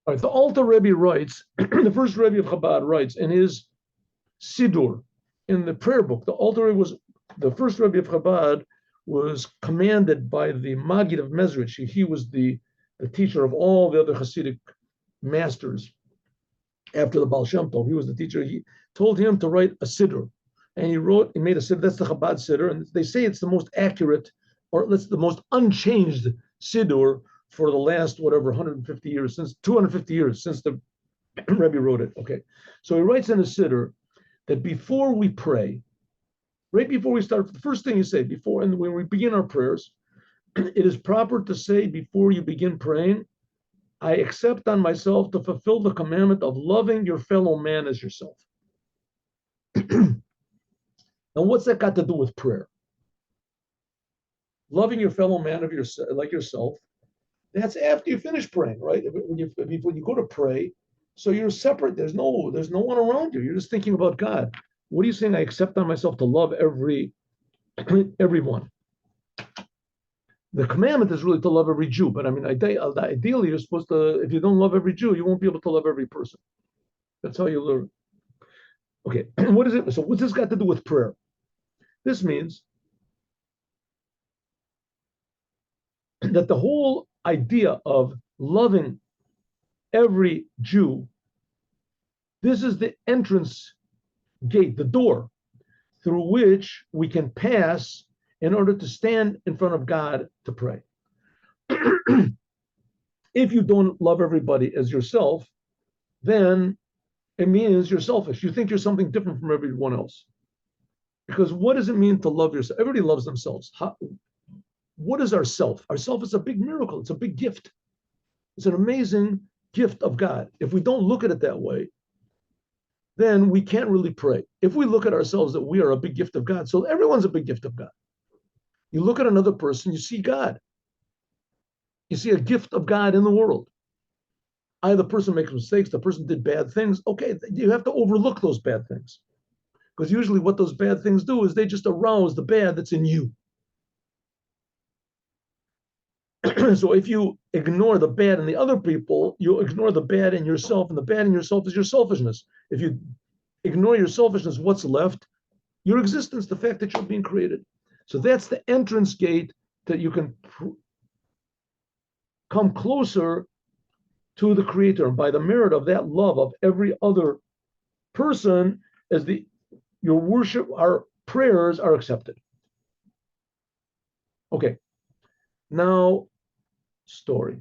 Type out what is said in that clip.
All right, the Alter Rebbe writes, the first Rebbe of Chabad writes in his Siddur, in the prayer book, the first Rebbe of Chabad was commanded by the Maggid of Mezrich. He was the teacher of all the other Hasidic masters after the Baal Shem Tov. He was the teacher. He told him to write a Siddur. And he made a Siddur, that's the Chabad Siddur. And they say it's the most accurate, or it's the most unchanged Siddur for the last, 150 years, since 250 years, since the Rebbe wrote it. Okay. So he writes in a Siddur that before we pray, right before we start, the first thing you say before, and when we begin our prayers, it is proper to say before you begin praying, I accept on myself to fulfill the commandment of loving your fellow man as yourself. Now, what's that got to do with prayer? Loving your fellow man like yourself, that's after you finish praying, right? When you go to pray, so you're separate. There's no one around you. You're just thinking about God. What are you saying? I accept on myself to love everyone. The commandment is really to love every Jew, but I mean, ideally, you're supposed to. If you don't love every Jew, you won't be able to love every person. That's how you learn. Okay, what is it? So, what's this got to do with prayer? This means that the whole idea of loving every Jew, this is the entrance gate, the door through which we can pass in order to stand in front of God to pray. If you don't love everybody as yourself, then it means you're selfish. You think you're something different from everyone else. Because what does it mean to love yourself? Everybody loves themselves. What is our self? Our self is a big miracle. It's a big gift. It's an amazing gift of God. If we don't look at it that way, then we can't really pray. If we look at ourselves that we are a big gift of God, so everyone's a big gift of God. You look at another person, you see God. You see a gift of God in the world. Either the person makes mistakes, the person did bad things. Okay, you have to overlook those bad things. Because usually what those bad things do is they just arouse the bad that's in you. So if you ignore the bad in the other people, you'll ignore the bad in yourself, and the bad in yourself is your selfishness. If you ignore your selfishness, what's left? Your existence, the fact that you're being created. So that's the entrance gate that you can come closer to the Creator. And by the merit of that love of every other person, as your worship, our prayers are accepted. Okay. Now, story.